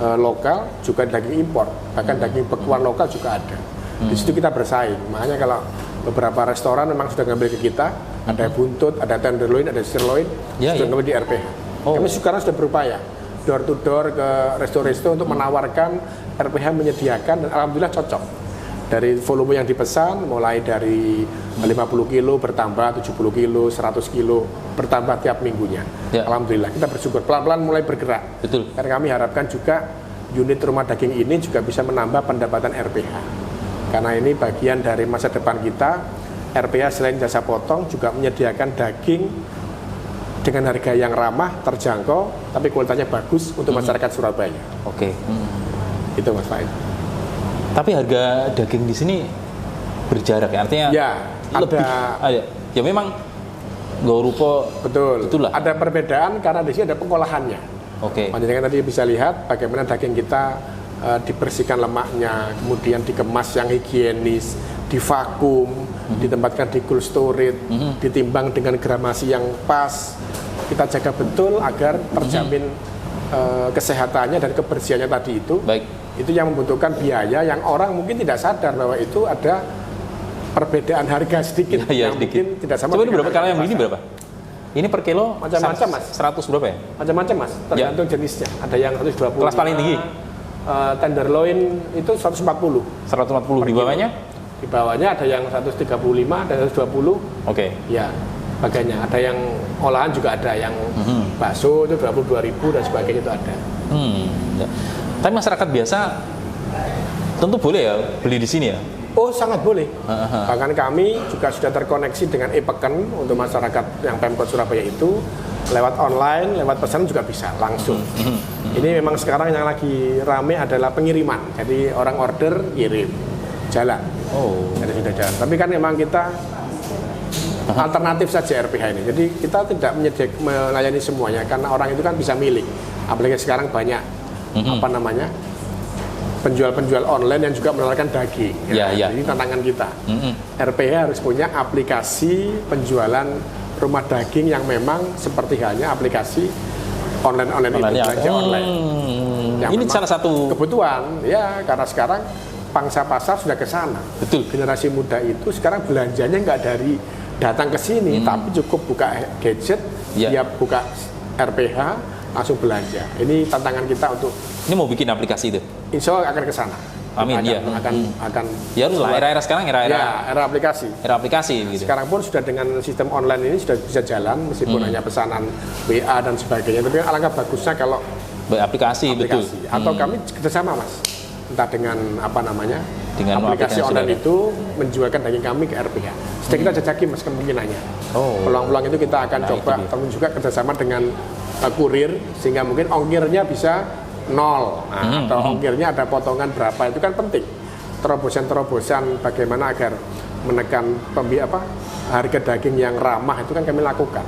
lokal juga daging impor, bahkan daging bekuan lokal juga ada. Di situ kita bersaing. Makanya kalau beberapa restoran memang sudah ngambil ke kita, ada buntut, ada tenderloin, ada sirloin, sudah ngambil di RPH. Kami sekarang sudah berupaya door to door ke resto-resto untuk menawarkan RPH menyediakan dan alhamdulillah cocok. Dari volume yang dipesan mulai dari 50 kilo bertambah 70 kilo, 100 kilo bertambah tiap minggunya. Ya. Alhamdulillah kita bersyukur pelan-pelan mulai bergerak. Betul. Karena kami harapkan juga unit rumah daging ini juga bisa menambah pendapatan RPH. Karena ini bagian dari masa depan kita. RPH selain jasa potong juga menyediakan daging dengan harga yang ramah, terjangkau, tapi kualitasnya bagus untuk masyarakat Surabaya. Oke. Itu Mas Faid. Tapi harga daging di sini berjarak ya, artinya Ya, lebih ada. Ya memang nggak rupa. Betul. Itulah. Ada perbedaan karena di sini ada pengolahannya. Oke. Makanya tadi bisa lihat bagaimana daging kita dibersihkan lemaknya, kemudian dikemas yang higienis, divakum, ditempatkan di cold storage, ditimbang dengan gramasi yang pas. Kita jaga betul agar terjamin kesehatannya dan kebersihannya tadi itu. Baik. Itu yang membutuhkan biaya yang orang mungkin tidak sadar bahwa itu ada perbedaan harga sedikit Ya, yang sedikit. mungkin tidak sama. Coba ini dengan berapa, kalau harga yang begini pasar. berapa? Ini per kilo Macam-macam, Mas. 100 berapa ya? Macam-macam Mas, tergantung jenisnya. Ada yang 120. Kelas paling tinggi? Tenderloin itu 140. 140 di bawahnya? Di bawahnya ada yang 135, ada 120. Oke. Ya, bagainya. Ada yang olahan juga ada, yang bakso itu 22.000 dan sebagainya itu ada. Ya. Tapi masyarakat biasa tentu boleh ya beli di sini ya? Oh, sangat boleh. Bahkan kami juga sudah terkoneksi dengan e-peken untuk masyarakat yang Pemkot Surabaya itu lewat online, lewat pesanan juga bisa langsung. Ini memang sekarang yang lagi rame adalah pengiriman. Jadi orang order, kirim, jalan. Oh. Jadi sudah jalan. Tapi kan memang kita alternatif saja RPH ini. Jadi kita tidak melayani semuanya karena orang itu kan bisa milih. Apalagi sekarang banyak penjual-penjual online yang juga menawarkan daging. Ya. Jadi tantangan kita. RPH harus punya aplikasi penjualan rumah daging yang memang seperti halnya aplikasi online itu, belanja online. Yang Ini memang salah satu kebutuhan ya, karena sekarang pangsa pasar sudah ke sana. Betul. Generasi muda itu sekarang belanjanya nggak dari datang ke sini, tapi cukup buka gadget, dia buka RPH, langsung belanja. Ini tantangan kita untuk. Ini mau bikin aplikasi itu? Insya Allah akan ke sana. Amin. Akan. Ya harus lah. Era sekarang era aplikasi. Era aplikasi gitu. Sekarang pun sudah dengan sistem online ini sudah bisa jalan meskipun hanya pesanan WA dan sebagainya. Tapi alangkah bagusnya kalau aplikasi. Betul. Atau kami kerjasama Mas. Entah dengan dengan aplikasi online itu menjualkan daging kami ke RPH. Sudah kita jajaki Mas kemungkinannya. Peluang-peluang itu kita akan coba, terus juga kerjasama dengan kurir sehingga mungkin ongkirnya bisa 0, atau ongkirnya ada potongan berapa, itu kan penting. Terobosan-terobosan bagaimana agar menekan harga daging yang ramah itu kan kami lakukan.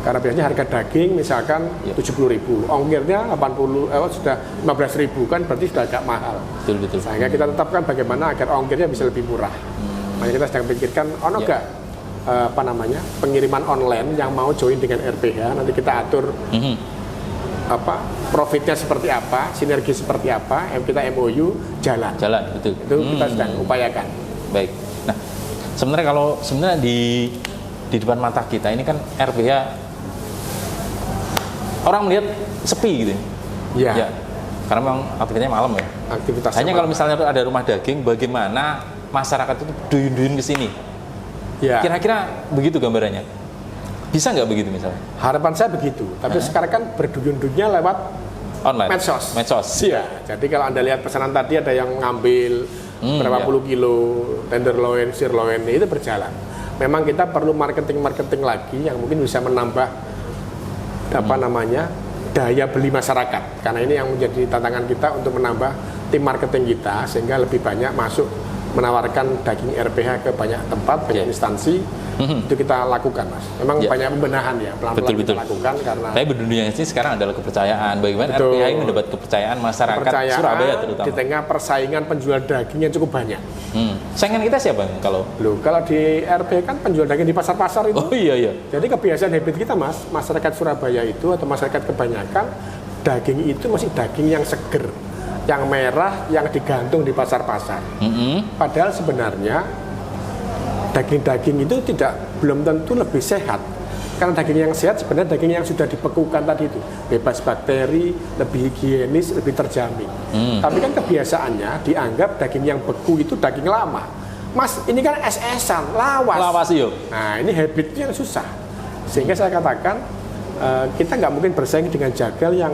Karena biasanya harga daging misalkan 70.000, ongkirnya 80, sudah 15.000 kan berarti sudah agak mahal. Betul. Sehingga kita tetapkan bagaimana agar ongkirnya bisa lebih murah. Makanya kita sedang pikirkan, pengiriman online yang mau join dengan RPH, nanti kita atur profitnya seperti apa, sinergi seperti apa, kita MOU jalan, betul. Itu kita sedang upayakan. Baik. Nah, sebenarnya di depan mata kita ini kan RPH orang melihat sepi gitu. Ya. Karena memang aktivitasnya malam ya. Hanya kalau misalnya ada rumah daging, bagaimana masyarakat itu duyun-duyun ke sini? Ya. Kira-kira begitu gambarannya. Bisa nggak begitu misalnya? Harapan saya begitu, tapi sekarang kan berduyun-duyunnya lewat online, medsos. Iya. Jadi kalau Anda lihat pesanan tadi ada yang ngambil berapa puluh kilo tenderloin, sirloin, itu berjalan. Memang kita perlu marketing lagi yang mungkin bisa menambah daya beli masyarakat. Karena ini yang menjadi tantangan kita untuk menambah tim marketing kita sehingga lebih banyak masuk menawarkan daging RPH ke banyak tempat, banyak instansi. Itu kita lakukan Mas. Memang banyak pembenahan ya, pelan-pelan kita lakukan karena. Tapi berdunia ini sekarang adalah kepercayaan. Bagaimana RPH ini mendapat kepercayaan masyarakat Surabaya terutama. Di tengah persaingan penjual daging yang cukup banyak. Saingan kita siapa kalau? Kalau di RPH kan penjual daging di pasar-pasar itu. Oh iya. Jadi kebiasaan habit kita Mas, masyarakat Surabaya itu atau masyarakat kebanyakan daging itu masih daging yang seger, yang merah, yang digantung di pasar-pasar. Padahal sebenarnya daging-daging itu belum tentu lebih sehat Karena daging yang sehat sebenarnya daging yang sudah dibekukan tadi itu, bebas bakteri, lebih higienis, lebih terjamin. Tapi kan kebiasaannya dianggap daging yang beku itu daging lama. Mas, ini kan es-esan, lawas. Lawas yuk. Nah, ini habitnya yang susah. Sehingga saya katakan kita nggak mungkin bersaing dengan jagal yang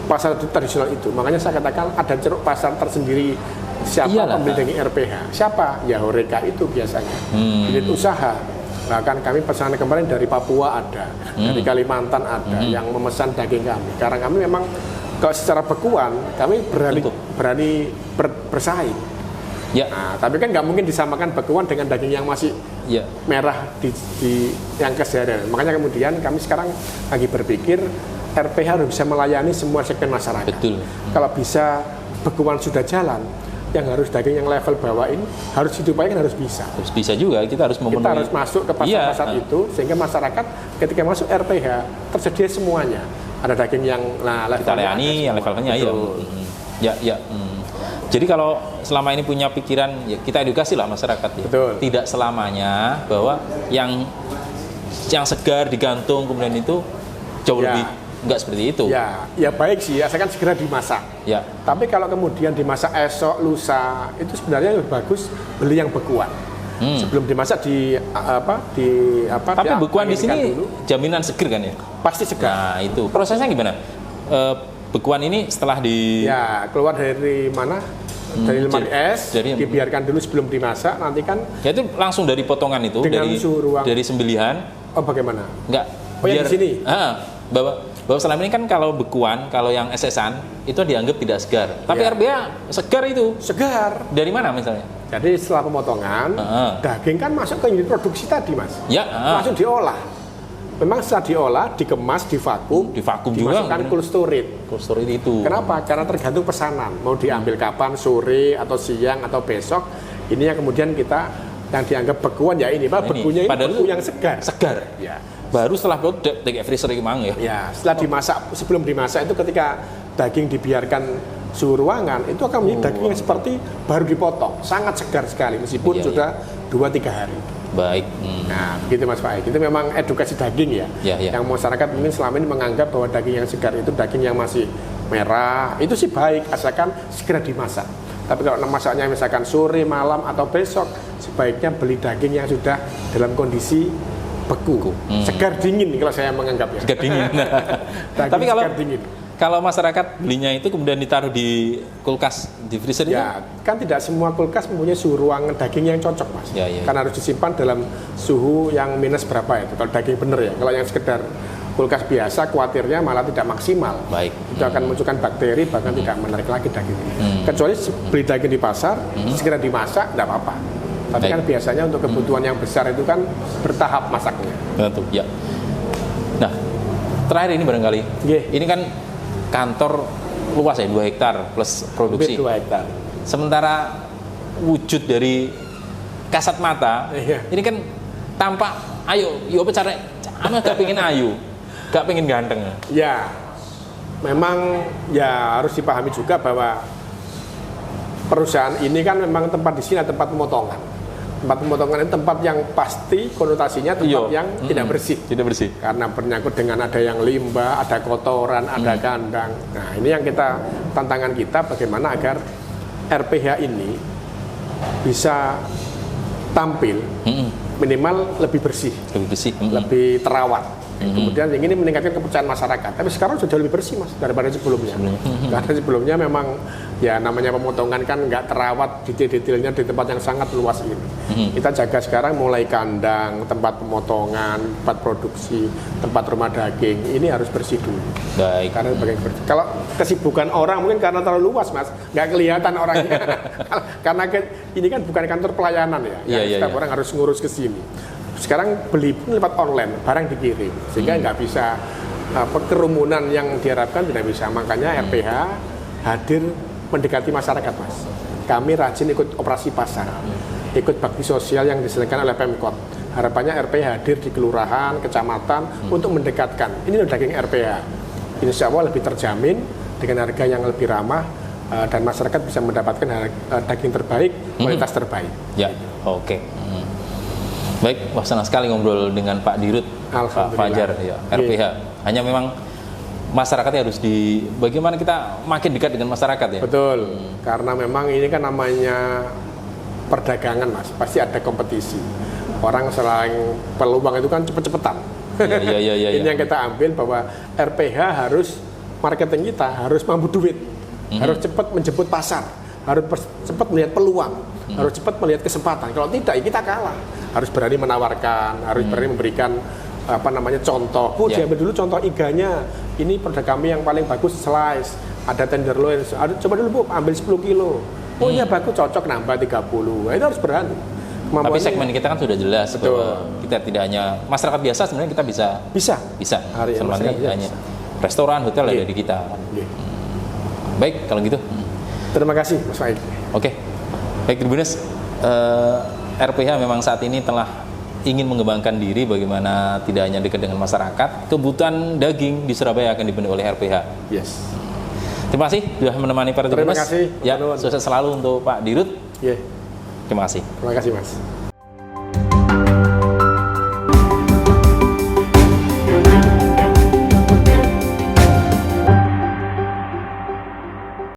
pasar tradisional itu. Makanya saya katakan ada ceruk pasar tersendiri. Siapa Iyalah. pembeli daging RPH? Siapa? Ya Horeca itu biasanya. Unit usaha. Bahkan kami pesanan kemarin dari Papua ada, dari Kalimantan ada yang memesan daging kami. Karena kami memang kalau secara bekuan kami berani bersaing. Ya. Nah, tapi kan nggak mungkin disamakan bekuan dengan daging yang masih Ya. merah di yang keseharian. Makanya kemudian kami sekarang lagi berpikir RPH harus bisa melayani semua segmen masyarakat. Betul. Kalau bisa bekuan sudah jalan, yang harus daging yang level bawah ini harus diupayakan harus bisa. Terus bisa juga kita harus memenuhi. Kita harus masuk ke pasar-pasar itu sehingga masyarakat ketika masuk RPH tersedia semuanya. Ada daging yang levelnya kita layani, yang levelnya ya. Ya. Jadi kalau selama ini punya pikiran, ya kita edukasi lah masyarakat ya. Betul. Tidak selamanya bahwa yang segar digantung kemudian itu jauh Ya. lebih enggak seperti itu. Ya baik sih, asalkan segera dimasak. Ya. Tapi kalau kemudian dimasak esok, lusa, itu sebenarnya lebih bagus beli yang bekuan. Sebelum dimasak Tapi bekuan di sini dulu, jaminan seger kan ya? pasti segar. Nah, itu. Prosesnya gimana? Bekuan ini setelah Ya, keluar dari mana? Dari lemari es, dibiarkan dulu sebelum dimasak, nanti kan ya itu langsung dari potongan itu dengan suhu ruang. dari sembelihan. Oh, bagaimana? Enggak. Oh, yang di sini? Bahwa selama ini kan kalau bekuan, kalau yang esesan itu dianggap tidak segar. Tapi Ya. RPH segar itu. Segar. Dari mana misalnya? Jadi setelah pemotongan, daging kan masuk ke unit produksi tadi, Mas. Ya. Langsung diolah. Memang setelah diolah, dikemas, divakum juga. dimasukkan cold storage. Cold storage itu. Kenapa? Karena tergantung pesanan. Mau diambil kapan, sore atau siang atau besok. Ini yang kemudian kita yang dianggap bekuan ya ini, Pak. Bekunya ini beku yang segar. Segar. Ya. Baru setelah itu take freezer itu mang ya. Ya, setelah dimasak, sebelum dimasak itu ketika daging dibiarkan suhu ruangan, itu akan menjadi daging yang seperti baru dipotong. Sangat segar sekali meskipun sudah 2-3 hari. Baik. Nah, begitu Mas Faik. Itu memang edukasi daging ya. Yang masyarakat mungkin selama ini menganggap bahwa daging yang segar itu daging yang masih merah. Itu sih baik asalkan segera dimasak. Tapi kalau masaknya misalkan sore, malam atau besok, sebaiknya beli daging yang sudah dalam kondisi beku. Segar dingin kalau saya menganggapnya. Segar dingin. Tapi kalau masyarakat belinya itu kemudian ditaruh di kulkas, di freezer ya, kan tidak semua kulkas mempunyai suhu ruang daging yang cocok, Mas. Karena harus disimpan dalam suhu yang minus berapa itu. Kalau daging bener ya. Kalau yang sekedar kulkas biasa, khawatirnya malah tidak maksimal. Baik. Itu akan munculkan bakteri, bahkan tidak menarik lagi daging. Kecuali beli daging di pasar, segera dimasak, tidak apa-apa. Tapi kan biasanya untuk kebutuhan yang besar itu kan bertahap masaknya. Betul, ya. Nah, terakhir ini barangkali. Ini kan kantor luas ya, 2 hektar plus produksi. 2 hektar. Sementara wujud dari kasat mata, ini kan tampak ayo, apa cara gak pengen ayu, gak pengen ganteng. Ya, memang ya harus dipahami juga bahwa perusahaan ini kan memang tempat di sini tempat pemotongan. Tempat pemotongan ini tempat yang pasti konotasinya tempat yang tidak bersih. Tidak bersih. Karena bernyangkut dengan ada yang limbah, ada kotoran, ada kandang. Nah, ini yang tantangan kita bagaimana agar RPH ini bisa tampil minimal lebih bersih, lebih terawat. Kemudian ini meningkatkan kepercayaan masyarakat. Tapi sekarang sudah lebih bersih, Mas, daripada sebelumnya. Karena sebelumnya memang ya namanya pemotongan kan nggak terawat detail-detailnya di tempat yang sangat luas ini. Kita jaga sekarang mulai kandang, tempat pemotongan, tempat produksi, tempat rumah daging. Ini harus bersih dulu. Baik. Karena kalau kesibukan orang mungkin karena terlalu luas, Mas, nggak kelihatan orangnya. Karena ini kan bukan kantor pelayanan ya. Setiap orang harus ngurus ke sini. Sekarang beli pun lewat online, barang dikirim, sehingga nggak bisa kerumunan yang diharapkan tidak bisa. Makanya RPH hadir mendekati masyarakat, Mas. Kami rajin ikut operasi pasar, ikut bakti sosial yang diselenggarakan oleh Pemkot. Harapannya RPH hadir di kelurahan, kecamatan untuk mendekatkan. Ini loh daging RPH. Insya Allah lebih terjamin dengan harga yang lebih ramah dan masyarakat bisa mendapatkan daging terbaik, kualitas terbaik. Ya, oke. Baik, wah senang sekali ngobrol dengan Pak Dirut, Pak Fajar, ya, RPH. Hanya memang masyarakatnya harus bagaimana kita makin dekat dengan masyarakat ya. Betul, karena memang ini kan namanya perdagangan Mas, pasti ada kompetisi. Orang selain peluang itu kan cepet-cepetan. Iya. Ini yang kita ambil bahwa RPH harus marketing kita harus mampu duit, harus cepat menjemput pasar, harus cepat melihat peluang, harus cepat melihat kesempatan. Kalau tidak, ya kita kalah. Harus berani menawarkan, harus berani memberikan contoh. Diambil dulu contoh iganya. Ini produk kami yang paling bagus slice. Ada tenderloin. Coba dulu Bu, ambil 10 kilo. Oh iya bagus, cocok nambah 30. Nah, itu harus berani. Tapi segmen kita kan sudah jelas bahwa kita tidak hanya masyarakat biasa, sebenarnya kita bisa. Sebenarnya hanya restoran, hotel ada di kita. Baik, kalau gitu. Terima kasih Mas Faik. Oke. Baik Tribuners, RPH memang saat ini telah ingin mengembangkan diri bagaimana tidak hanya dekat dengan masyarakat, kebutuhan daging di Surabaya akan dipenuhi oleh RPH. Yes. Terima kasih sudah menemani para Tribuners. Terima kasih. Ya, sukses selalu untuk Pak Dirut. Yeah. Terima kasih. Terima kasih Mas.